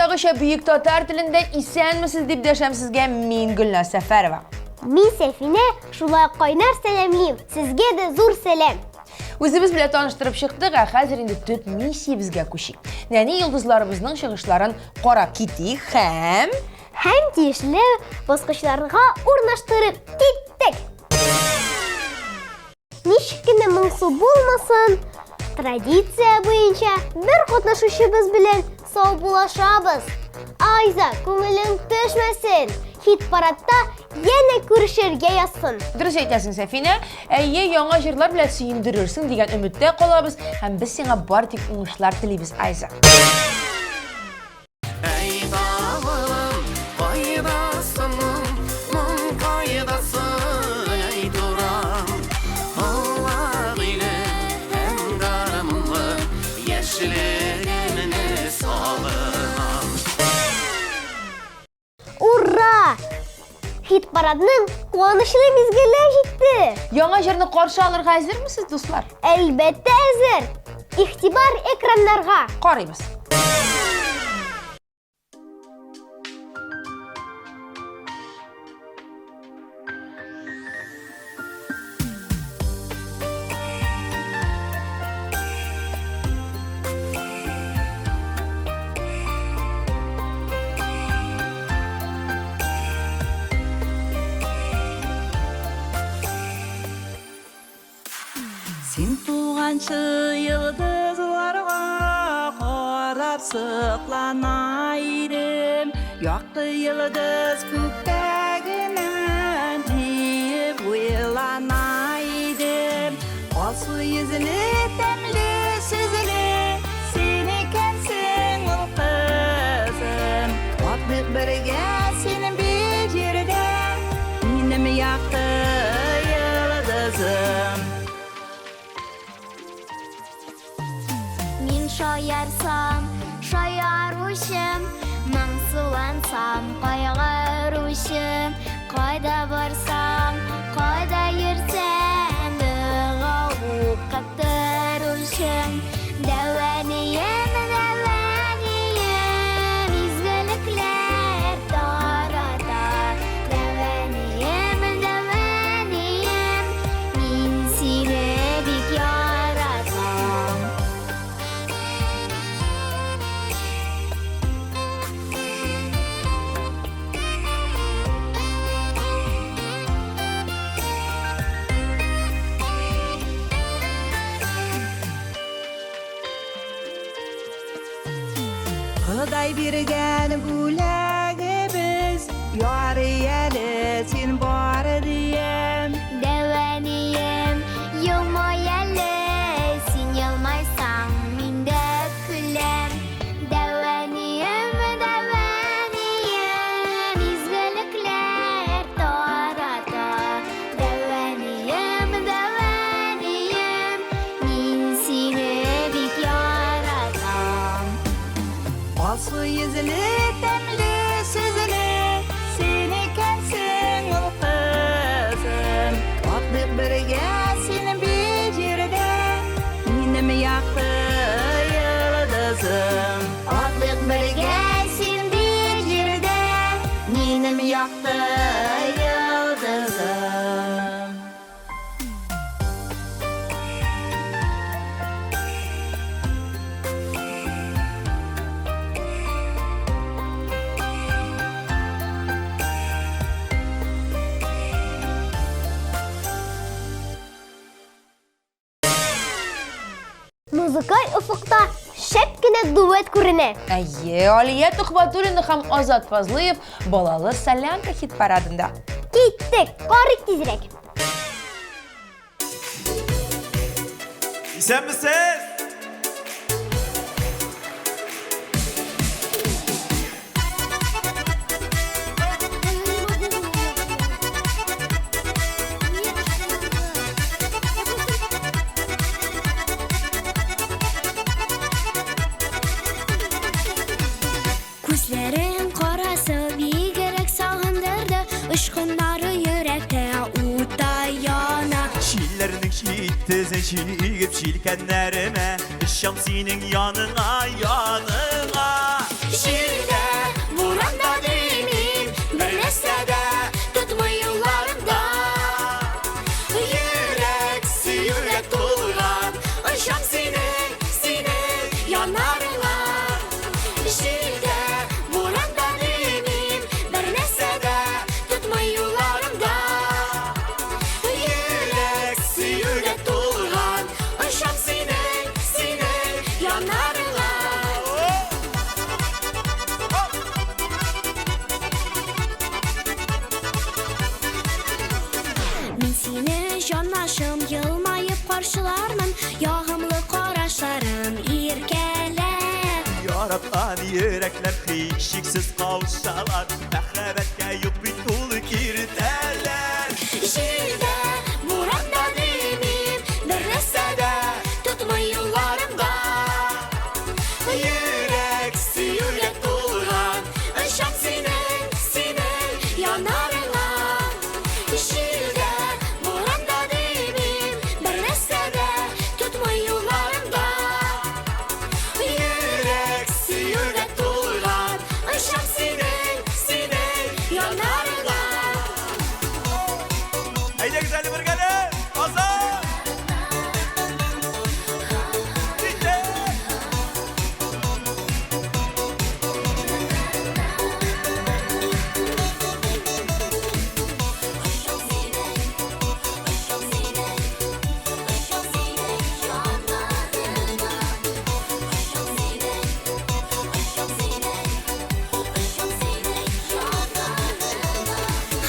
Yağışa büyük tatar tilinde isenmisiz dip deşem sizge min Gülnaz Səfərova. Min Sefine, şulay qaynar selamlıyım. Sizge de zor selam. Özümüz bile tanıştırıp çıktık, hazır indi tüt missiyemizge kuşik. Yani yıldızlarımızın çıkışların qarab kitik hem tiyişli basqıçlarga urnaştırıp gittik. Nişkine mınsı bulmasın, tradisiya boyunca bir qatnaşuşыбыз bilen sağ bulaşabız. Ayza, көңілің düşmesin. Hit paradda yine görüşürge yazsın. Dürüst aytasın Səfinə, яңа jırlar bilen suyundurirsin degan ümiddə qalabız. Hem biz sana bardik uğuşlar tileybiz Ayza. Urra! Hit paradının quvonishli mezgili жетті. Яңа jırını qarşı alır hazır mısınız dostlar? Elbette hazır. İhtibar ekranlarga. Qaraymiz. Sen tuğançı yıldızlarga qarab sıqlanaydım. Yoqdı yıldız köktegimen deyip uylanaydım. Ol su yüzünü temli süzülü sen ekensin ol kızım. Otlık birge senin bir yerde benim yaktı yıldızım. Min şayarsam, şayaruşum. Mansulansam, qaygıruşum. Qayda barsam, qayda yürsen. Dığavup kaptıruşum. Devaniyem, devaniyem. İzgülükler tarada. Devaniyem, devaniyem. Min seni bik yaratam. Xuday bergan gulagi biz yoriyali sen bor diyem. Devaniyem, yılmayali, sen yılmaysan min de külem. Devaniyem, devaniyem, izgülükler tarada. Devaniyem, devaniyem, min seni bik yaratam. Ol su yüzünü temli süzülü sen ekensin ol kızım. Otlık birge senin bir yerde benim yaktı yıldızım. Otlık birge sen bir yerde benim yaktı yıldızım. Muzikal ufukta şepkine duet көріне. Aliye Tuhbatulina ham Azat Fazlıyev balalı Salyanka hit paradında. Gittik, qarık tezirek. Sen misin? Күзлерің қарасы бигерек сағындырды, ұшқындары yürekte utayana. Şiirlerinin şiittizin şiigip şilkenlerime Şam senin yanına yanına Şiirler Jan yürekler hiçsiz kavuşsalar Məhəbbətə yubi dolu girderler Şiirde Murat'ta demeyim Bir nesede tutma yollarımda Yürek Yürek dolgan Işık sinen yanarına Şiirde Murat'ta demeyim Bir nesede tutma yollarımda Yürek dolgan Işık sinen yanarına Haydi güzel bir gele Azam Dinle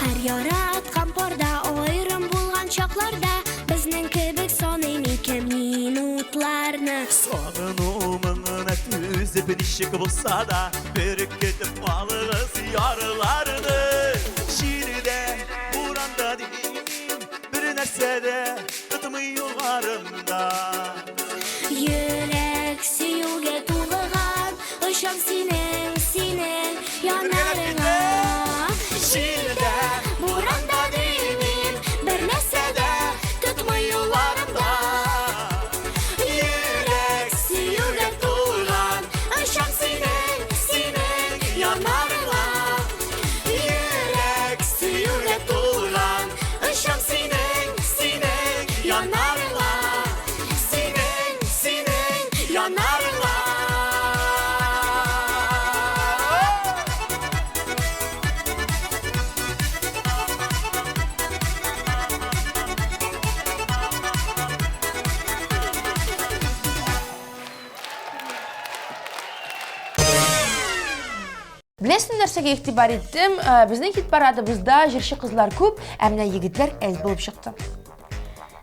Her yaratkan porda ayrım bulgan çaklarda Bizning kibik sanaymiken minutlarni Sağınımına tüzü bir işik bulsa da Bir gidip alırız yarılarını Şiirde, buranda değil Bir nersede tutmuyor arında Yürek siyuge tulgan Işık sinen yanarına Şiirde buranda değilim Bir nesede tutma yollarımda Yürek tulgan Işık sinen yanarına Yürek tulgan Işık sinen yanarına Sinen yanarına Білесің нәрсеге иқтибар еттім, біздің хит парадыбызда жыршы қызлар көп, әміне егітлер әз болып шықты.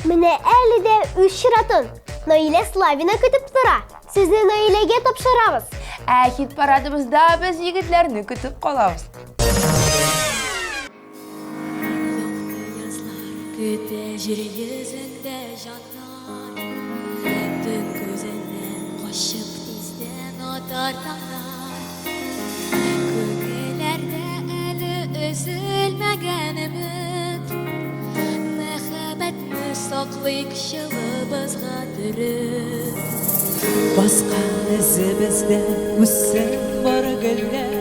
Менә әле дә 3 шыратын. Наилә Славина көтеп тора. Сезне Наиләгә тапшырабыз. Хит парадыбызда біз егітлерні күтіп қалабыз. Küte jir yüzünde janlar Dün gözünden koşup izden atar dağlar Köylerde eli üzülmegen ümit Məhəbbətni saklayık şılımızga dürüp Басқа ізі бізді өссін бар гүлдер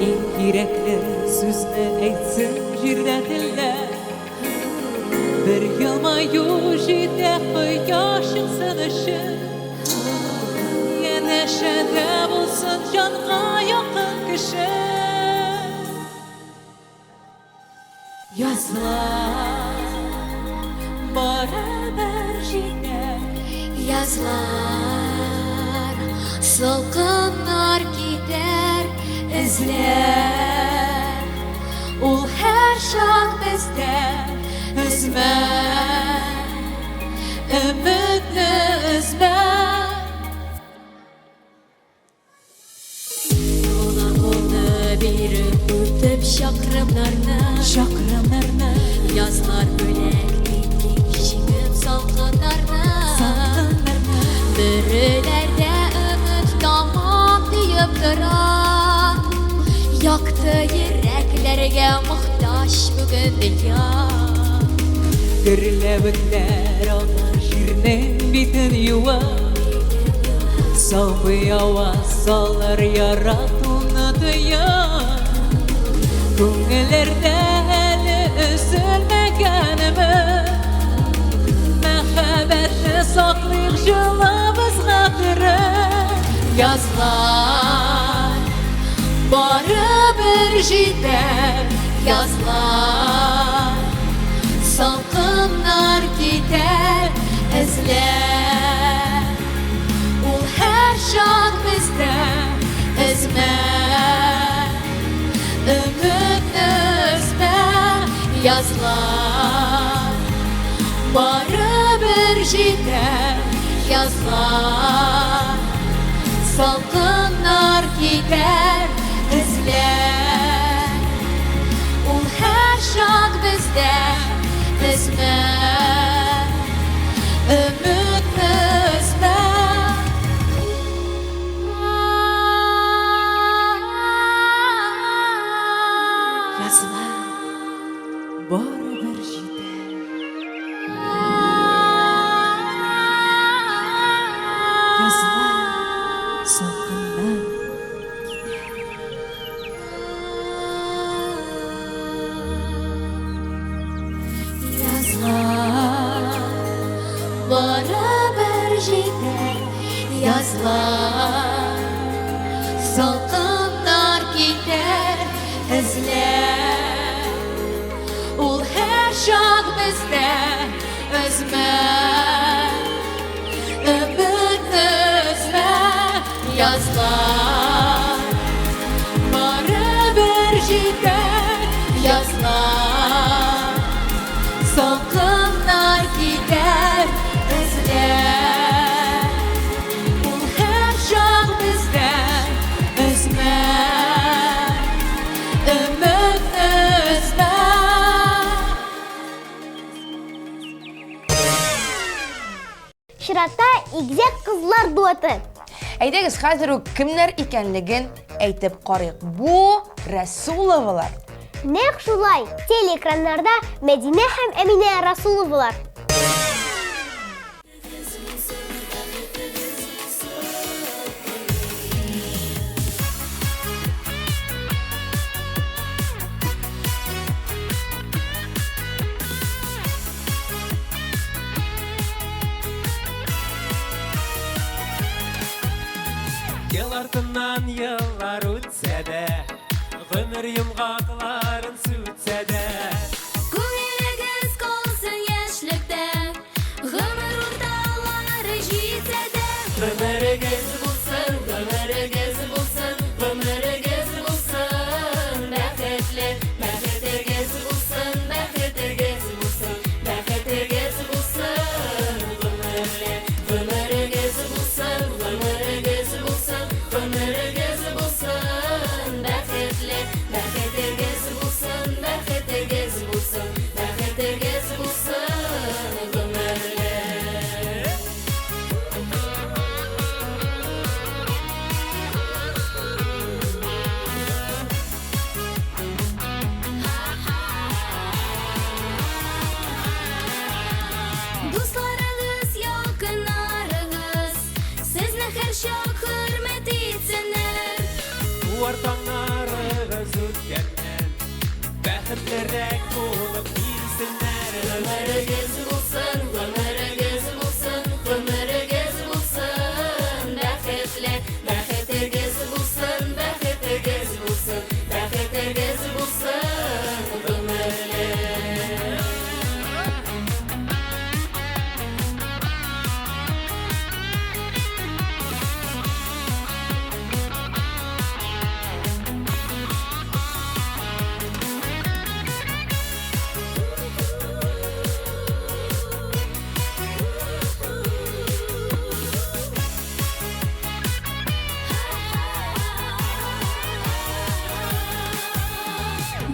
Ең керекті сөзді айтсын жерде тілдер Bir yılmayu jide yaşın sınışın Yeneşede bulsun canğa yakın kişi Yazlar beraber jide Yazlar salkınlar gider izler Ul her şan bizde üzme Ümitni üzme Yola oldu bir ötüp şakrımlarını Yazlar bölek diktik şigim salkınlarını Bürülerde ümit tamam deyip duran Yaktı yüreklerge muhtaç bugün dünya Gürlebikler onlar jirnin bitin yuva Salbı avaz sallar yaratını duyan Köngüllerde eli üzülmegenimi Məhəbbətni saklayık jılımızga dürüp Yazlar barı bir jiter Yazlar salkınlar gider izler Ul her şan bizde üzme Ümitni üzme Yazlar barı bir jiter Yazlar salqınlar kiter izler. Ул her şak bizde hizmet, ümitni üzme. Yazılar baribir jiter. Yazılar salqınlar Yazlar baribir jiter. Yazlar salqınlar kiter izler. Ул her şak bizde özmek, ümitni üzme. Yazlar baribir jiter. Yazlar salqınlar kiter izler. Ул her şak bizde özmek, ümitni üzme. Ширатта игзек кызлар дуэты. Әйдәгез, хәзер үк кемнәр икәнлеген әйтеп карыйк. Бу Расуловалар. Нәк шулай телеэкраннарда Мәдинә һәм Әминә Расуловалар. Yıl артыннан yıllar үтсә дә, гомер йомгакларын сүтсә дә, Күңелегез калсын яшьлектә, гомер урталары җитсә дә. гомерегез Булсын, гомерегез булсын, гомерегез булсын, бәхетле, бәхетегез булсын, бәхетегез булсын, бәхетегез булсын, гомерле, гомерегез булсын, гомерегез булсын, гомерегез булсын, бәхетле, бәхетегез булсын, бәхетегез булсын, бәхетегез булсын, гомерле. Дусларыгыз, якыннарыгыз, сезне һәрчак хөрмәт итсеннәр. бу артаңнарыгыз үткәннән, бәхетлерәк булып килсеннәр. Гомерегез булсын, гомерегез булсын, гомерегез булсын, бәхетле, бәхетегез булсын, бәхетегез булсын, бәхетегез булсын, гомерле.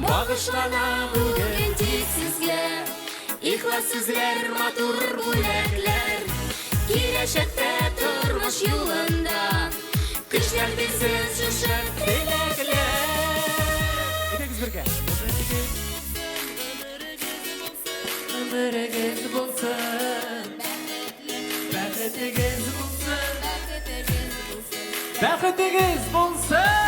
Багышлана бүген Бүген тик сезгә ихлас сүзләр, матур бүләкләр. Киләчәктә тормыш юлында көчләр бирсен шушы теләкләр. Әйдәгез бергә. Гомерегез булсын, Бәхетегез булсын, бәхетегез булсын, бәхетегез булсын.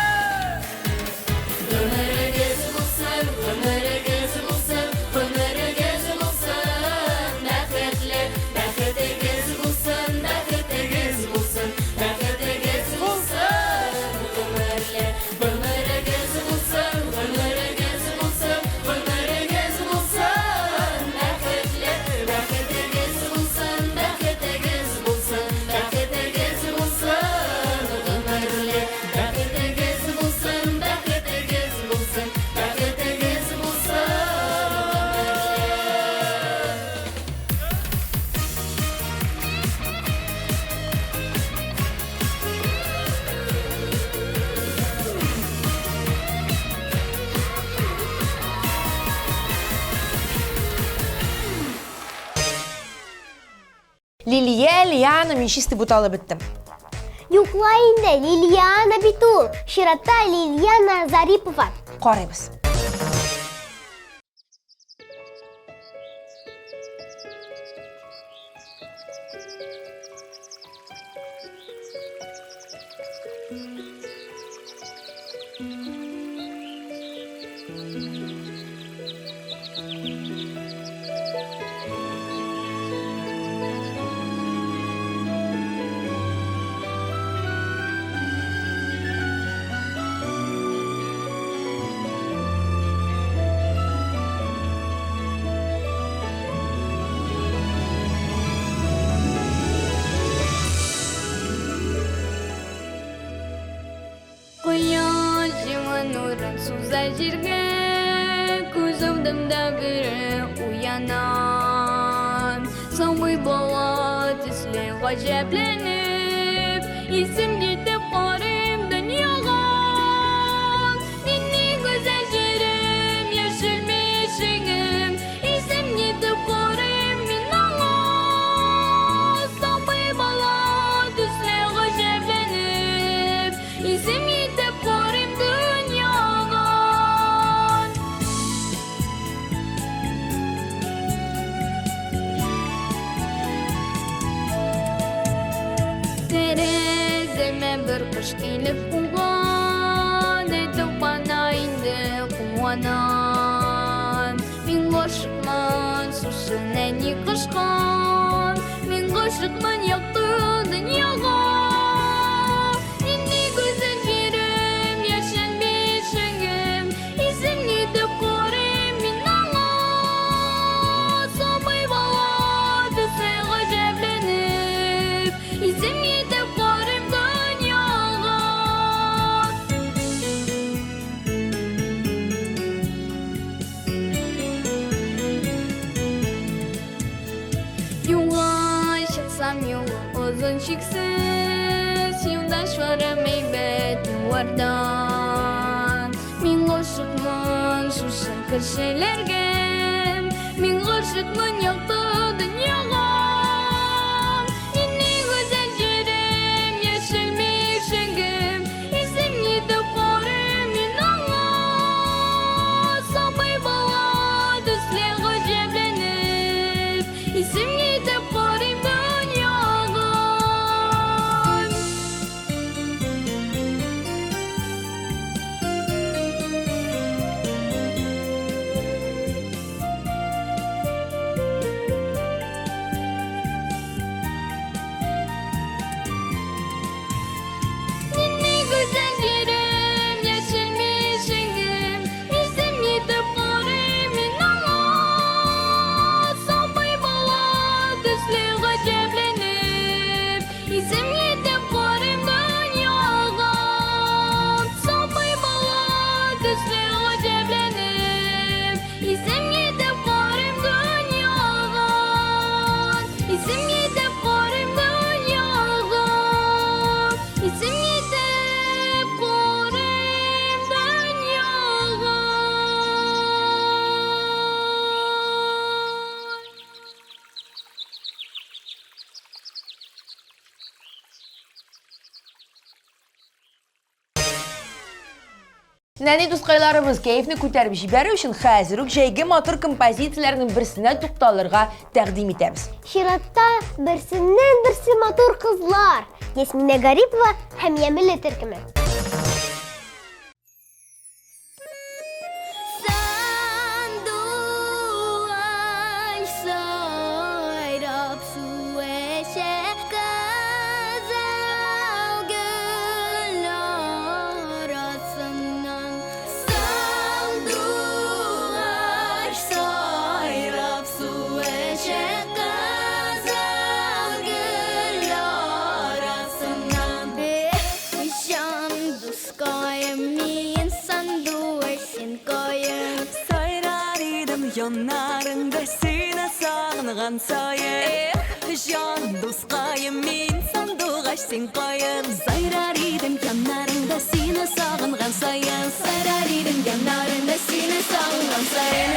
гомерегез булсын, гомерегез булсын, гомерегез булсын, бәхетле, бәхетегез булсын, бәхетегез булсын, бәхетегез булсын, гомерле, гомерегез булсын, гомерегез булсын, гомерегез булсын, бәхетле, бәхетегез булсын, бәхетегез булсын, бәхетегез булсын, гомерле, бәхетегез Liliana mişisti butalı bittim. Yuklayında Liliana Bitul. Şiratta Liliana Zaripova. Qaraymiz. Quyoshimın nurun so'zlar jirga ko'zimda bir uyanan So'nggi bola tusli g'ajablanib esim yetib qorim dunyoga Nini go'zal yerim yashil meshigim esim yetib qorim minnaga So'nggi bola tusli g'ajablanib esim yetib qorim dunyoga Terazeme bir qish kelib uyg'on Aytib bana endi quvonan Men g'oshiqman susini yiqishqon Men g'oshiqman yoqdi dunyoga Nini go'zal yerim yashil beshigim esim yetib qorim minnaga So'nggi bola tusli g'ajablanib esim yetib qorim dunyoga Yo'lga chiqsam yo'l uzun cheksiz Yo'ldoshlarim heybet vardan Men g'oshiqman shu kishilarga Men g'oshiqman yoqdi dunyoga Nini go'zal yerim yashil meshigim esim yetib qorim minnaga So'nggi bola tusli g'ajablanib esim yetib qorim dunyoga Nini go'zal yerim yashil meshigim esim yetib qorim minnaga So'nggi bola tusli g'ajablanib esim yetib qorim dunyoga So'nggi bola tusli g'ajablanib esim yetib qorim dunyoga Esim yetib qorim dunyoga Esim yetib qorim dunyoga Nani dostlarımız keyfini ko'tarib jibarish uchun hozir jayga motor kompozitsiyalarining birisini to'xtallarga taqdim etamiz. Şiratta birsinden birsi motor kızlar. Yasmina Garipova hem Yamila Türkmen. Sanduay sayrap su eşek kızıl gül arasından Sanduay sayrap su eşek kızıl gül arasından Nişan duskayım min sanduay sin koyum Sayrar idim yanlarında seni sağınған sayın Jan dostayım min sandığa sen koyun Sayrar idim yanlarında seni sağınған sayın Sayrar idim yanlarında seni sağınған sayın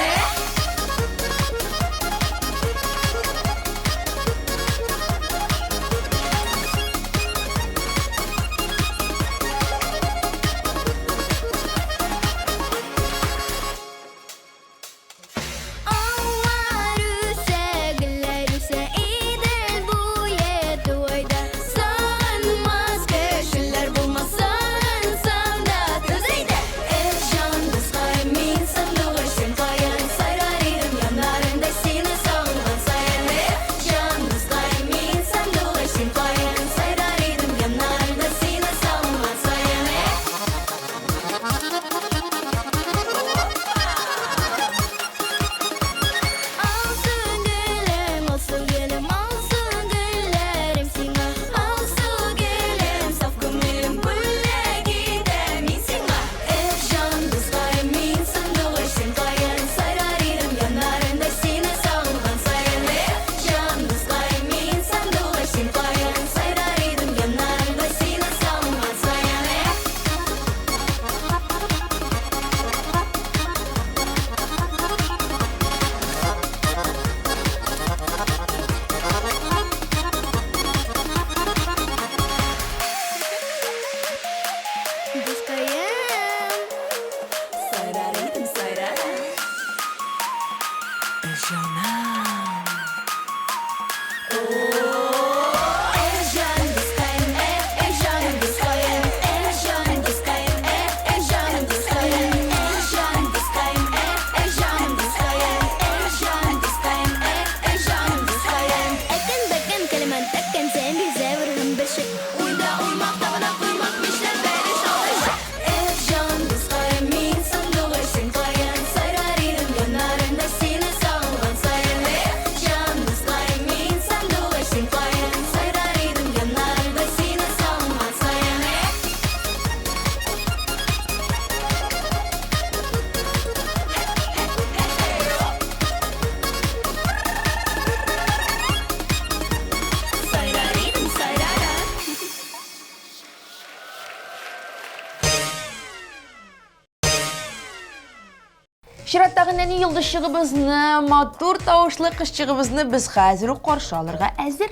Чираттағы нәни йылдызчығыбызны, матур тавышлы кышчығыбызны біз хәзер үк каршы алырга әзер.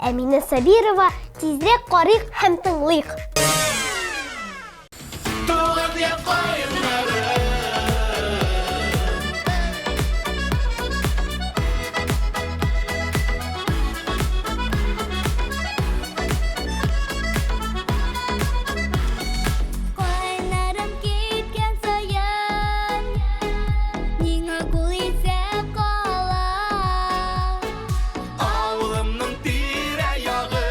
Әминә Сабирова, тизрәк карыйк һәм тыңлыйк. Туган як кайыннары Кайнарым киткән саян Миңа кул исәп кала Авылымның тирә-ягын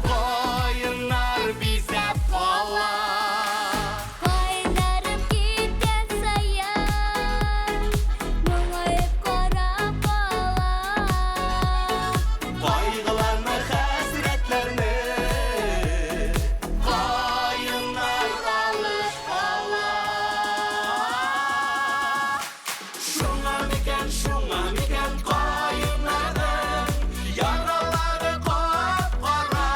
кайыннар бизәп кала. Кайнарым киткән саян Моңаеп карап кала Кайгыларны, хәсрәтләрне кайыннар алып кала. Шуңа микән кайыннарның яралары кап-кара.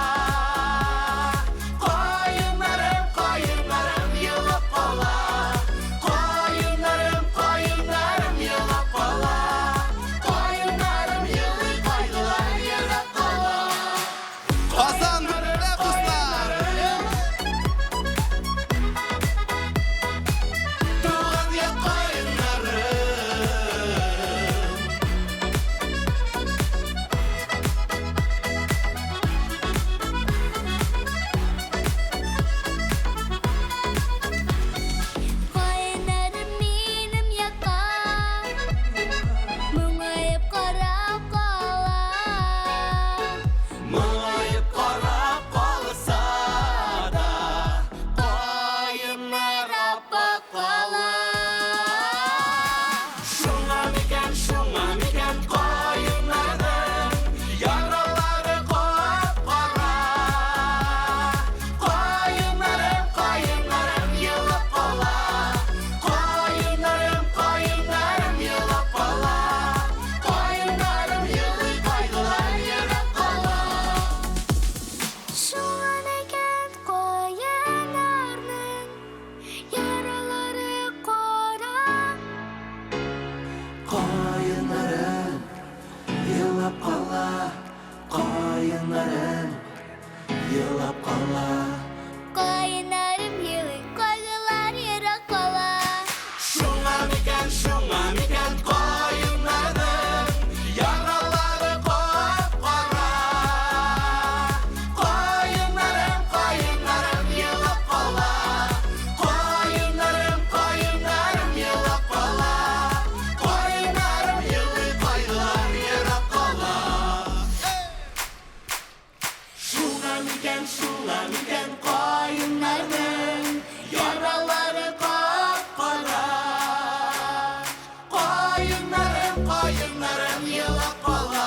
Кайыннарым елап кала. Кайыннарым елап кала. Кайыннарым елый, кайгылар ерак кала. Казан бөртә кызлар, туган як кайыннары. Кайнарым минем якка Моңаеп карап кала Моңаеп карап калса да, кайыннар аппак кала. Шуңа микән кайыннарның яралары кап-кара. Кайыннарым елап кала. Кайыннарым елап кала. Кайыннарым елый, кайгылар ерак кала. Шуңа микән кайнарның яралары кара Кайыннарым елап кала. Кайыннарым елап кала. Кайнарым елый, кайгылар ерак кала Шуңа микән кайыннарның яралары кап-кара. Кайыннарым елап кала. Кайыннарым елап кала. Кайнарым елый, кайгылар ерак кала. Шуңа микән кайыннарның яралары кап-кара. Кайыннарым елап кала.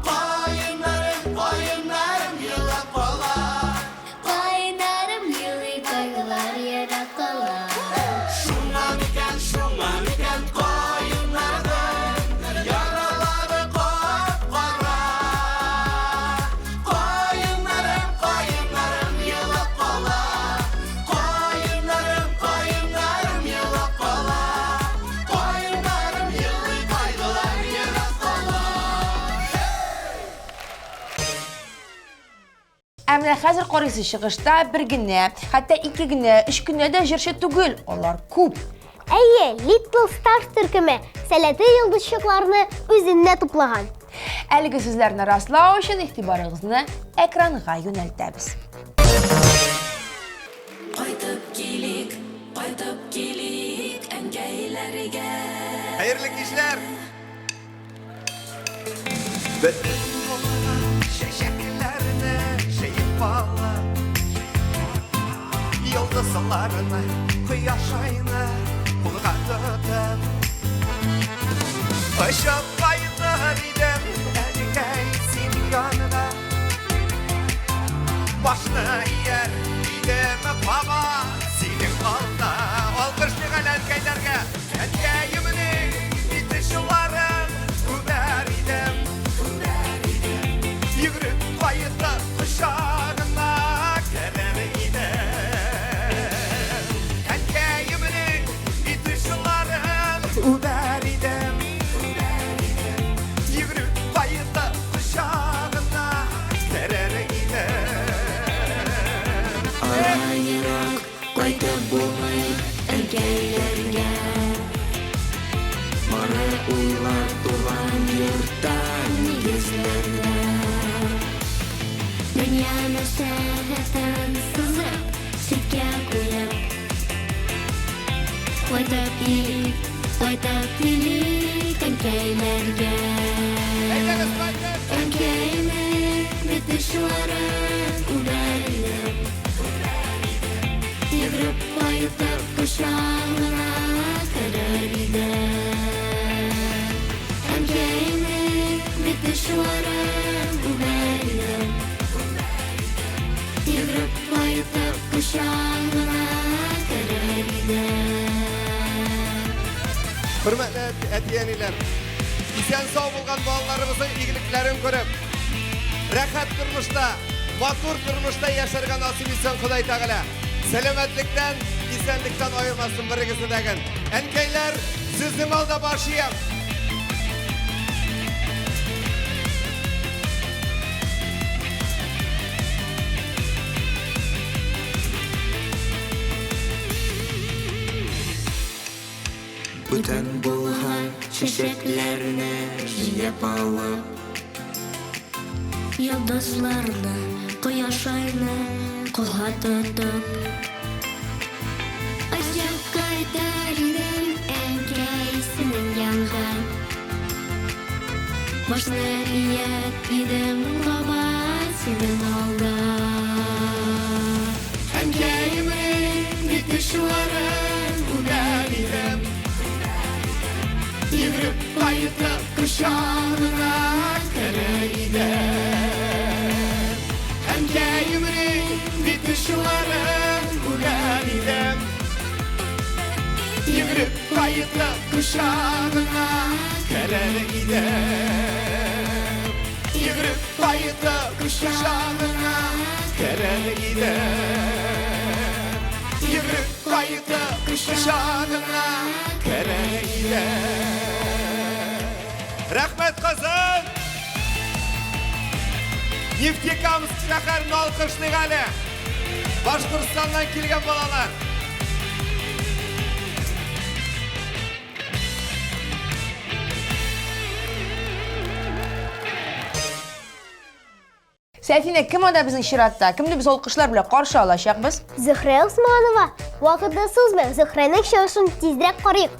Кайыннарым елап кала. Кайнарым елый, кайгылар ерак кала Шуңа микән кайыннарның яралары кап-кара. Кайыннарым елап кала. Кайыннарым елап кала. Кайнарым елый, кайгылар ерак кала. Ә менә хәзер карыйсы чыгышта бер генә, хәтта 2 генә, 3 генә дә җырчы түгел, алар күп. Әйе, Little Stars төркеме сәләтле йолдызчыкларны үзенә туплаган. Әлеге сүзләрне раслау өчен игътибарыгызны экранга юнәлтәбез. Кайтып килик әнкәйләргә. Хәерле кичләр. Бөтен чәчәкләрне җыеп ала. Йолдызларны, кояш айны кулга тотып. Очып кайтыр идем әнкәй син янына. Башны ияр идем баба синең алда. Алкышлык әнкәйләргә, әнкәемнең итешуларын күбәр идем. Йөгереп кайтыр кочагына керер идем. Әнкәемнең итеш Fayda bulmay erkeklerge Mara uylar tuğan yurttan negizlerle Dünyаны səhətən sızıb Sütke koyup Fayda bilik erkeklerge Erkeğimin bitişleri uğrayıp Yıvrıp bayıtıp kuşağına kadar gider Erkeğimin bitişleri uğrayıp Yıvrıp bayıtıp kuşağına kadar gider Hürmetli etiyeniler, isen sağ bulgan bağlarımızın iyiliklerini görüp, rahat durmuşta, matur durmuşta yaşargan nasip etsin Huday Teala. Selametlikten, isenlikten ayırmasın birikisi degen. Enkeyler, sizin alda başlayalım. Бүтін болған çiçeklerini жиеп алып Йолдызларны, кояш айны қолға тұтып Ажап қайтар едім әнкейсінің янға Башны иет едім ғаба сенің алда Әнкейімін бітішуарын ұдар едім Yıvrıp bayıtıp kuşağına kadar gider Erkeğimin bitişleri uğrar idem Yıvrıp bayıtıp kuşağına kadar gider Yıvrıp bayıtıp kuşağına kadar gider Yıvrıp bayıtıp kuşağına kadar gider Rahmet kızım. Neftekamız şaharını alkışlayık hali. Başkırıstan'dan kelgen balalar. Сәфина, кім ада біздің ширатта? Кімді біз алқышлар біле қаршы алашақ біз? Зөһрә Усманова. Вакытны сузбай, Зөһрәнең чыгышын тизрәк карыйк.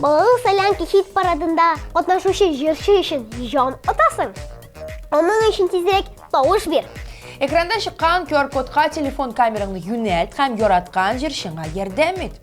Баланың Солянка хит парадында катнашучы җырчы өчен җан атасың. Оның өчен тизрәк тавыш бир. Экранда шыққан QR-кодқа телефон камераңны юнәлт һәм яраткан җырчыңа ярдәм ит.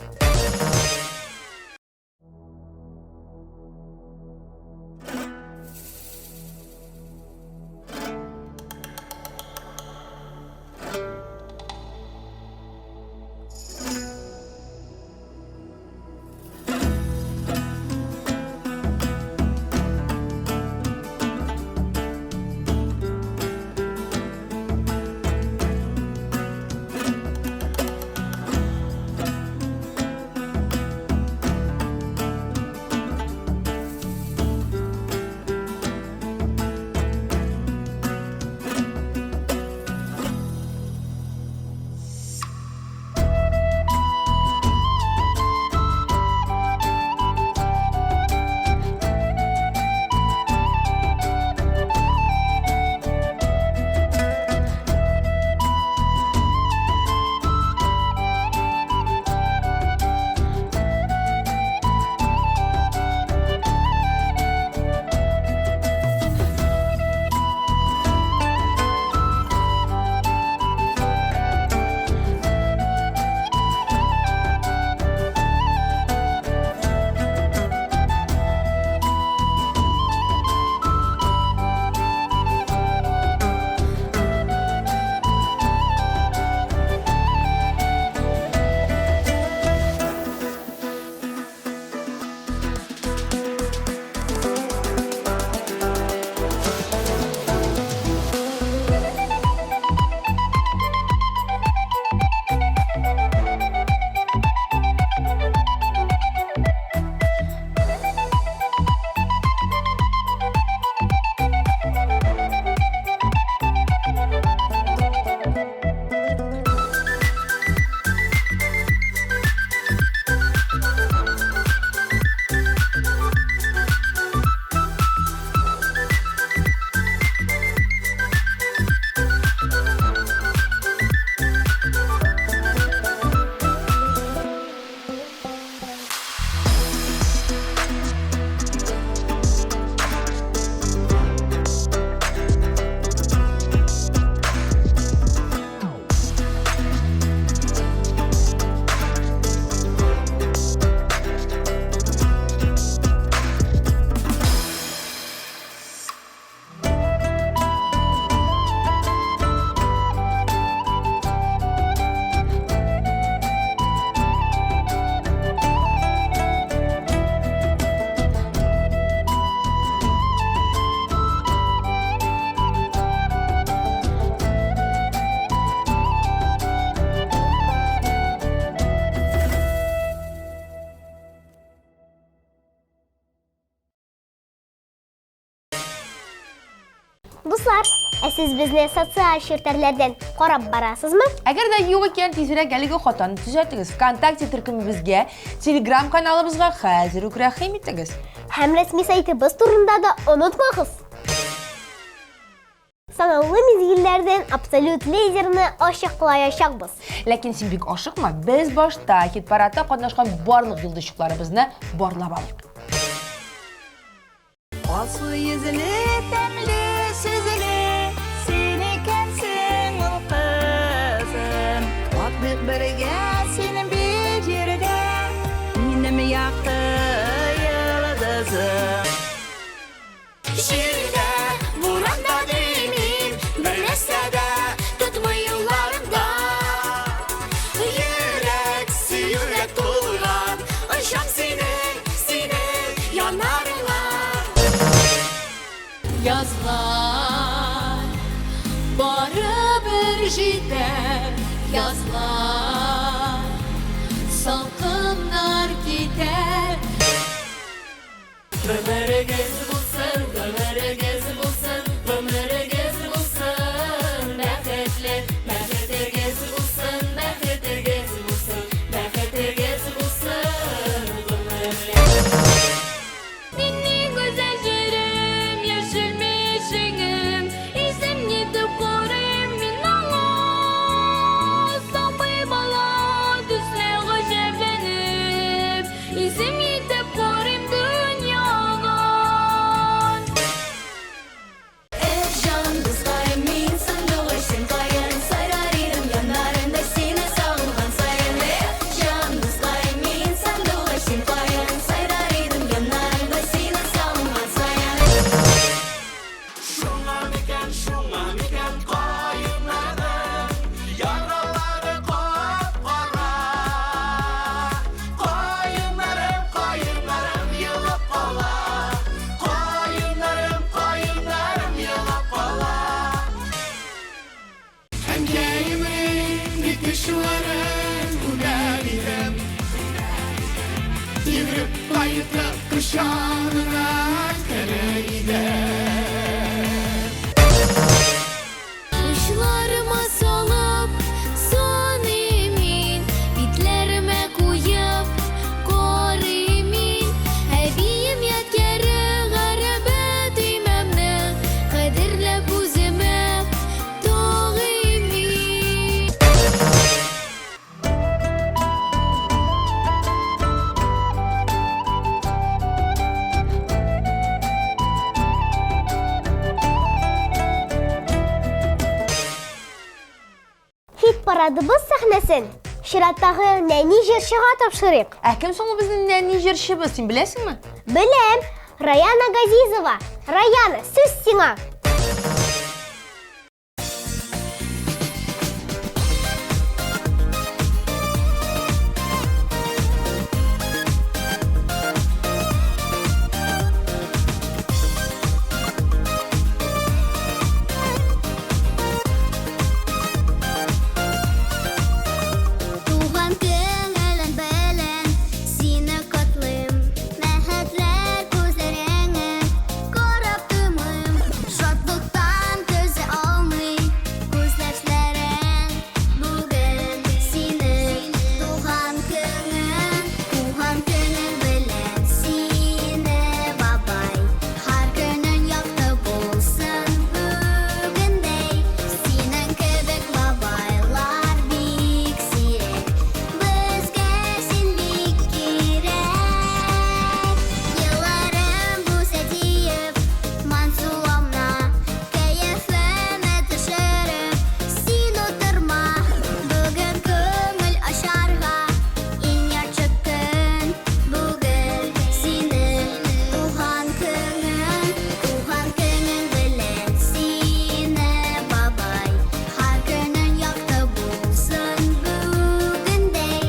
Дуслар, сез безне социаль челтәрләрдән карап барасызмы? Әгәр дә юк икән, тизрәк әлеге хатаны төзәтегез. ВКонтакте төркемебезгә, Telegram каналыбызга хәзер үк рәхим итегез. Һәм рәсми сайтыбыз турында да онытмагыз. Санаулы мизгилләрдән абсолют лидерны ачыклаячакбыз. Ләкин син бик ашыкма, без башта хит-парадта катнашкан барлык йолдызчыкларыбызны барлап алыйк. Асыл yüzünü тәмле сүзле, син икәнсең ул кызым. Атып бергә синең бик җирдә, минем якты йылдызым. Җирдә буранда димин, бер нәрсә дә тотмый юлларымда. Йөрәк сөюгә тулган, ышан синең янарыңа. Yazlar baribir җитәр, yazlar salкыннар китәр. Ömrüngüz bulsun, ömrüngüz bulsun, ömrüngüz bulsun, bәхетле, бәхетегез булсын, бәхетегез булсын, бәхетегез булсын, ömrüngüz. Minni güzel җирем, яшел мишегем, исем нитеп карыйм мин аңа. Сабый бала төсле гаҗәпләнеп, исем нитеп карыйм Kuşağına kere gider Kuşlarıma salıp son emin Bitlerime koyup kor emin Hebiyim yetkeri garebe düymemni Kadirlep üzüme doğ emin Hit paradımız sahnesin. Şiratdağı neni jirşiga tapşırık. Kim soňra bizning näni jirşibis, sen bilesinmi? Bilem, Rayana Gazizova. Rayana, söz siňa. Туган көңелен белен, сине котлыйм. Мәхәтләр күзләреңә карап тумыйм. Шатлыктан төзе алмый күз яшьләрең. Бүген сине туган көңел белән сине бабай. Һәр көнең якты булсын бүгендәй. Синең кебек бабайлар бик сирәк. Безгә син бик кирәк. Елларым буса диеп, мансуламна, кәефемә төшереп, син утырма. Бүген күңел ачарга иң яхшы көн. Бүген синең туган көңең белән сине бабай. Һәр көнең якты булсын бүгендәй.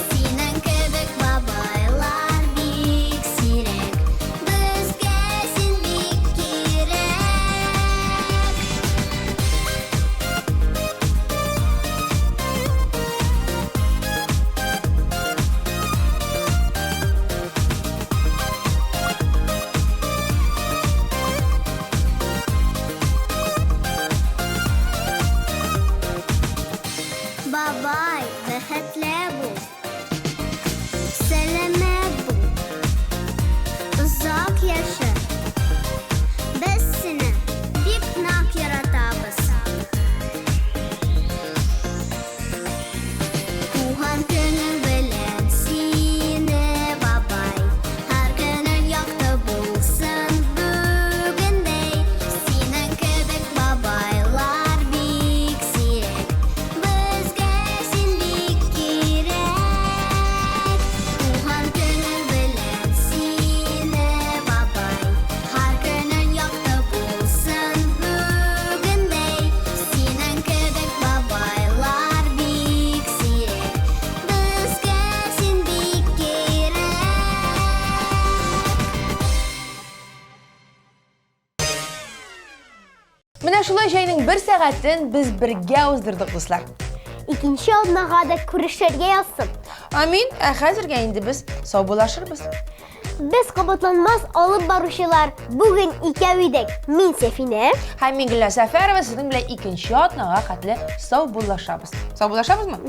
Синең кебек бабайлар бик сирәк. Безгә син бик кирәк. Бабай, бәхетле бул, сәламәт бул, озак яша. Без сине бик нык яратабыз. Туган көңең белән сине бабай. Һәр көнең якты булсын бүгендәй. Синең кебек бабайлар бик сирәк. Безгә син бик кирәк. Туган көңең белән сине бабай. Һәр көнең якты булсын бүгендәй. Синең кебек бабайлар бик сирәк. Безгә син бик кирәк. Менә шулай җәйнең 1 сәгатен biz birgә уздырдык, дуслар. İkinci adnağa da күрешергә язсын. Амин, хәзергә инде biz сау булашырбыз. Без кабатланмас алып баручылар бүген икәү идек. Мин Сәфинә. Һәм мин Гөлнар Сәфәрова сезнең белән икенче атнага хәтле сау булашабыз. Сау булашабызмы?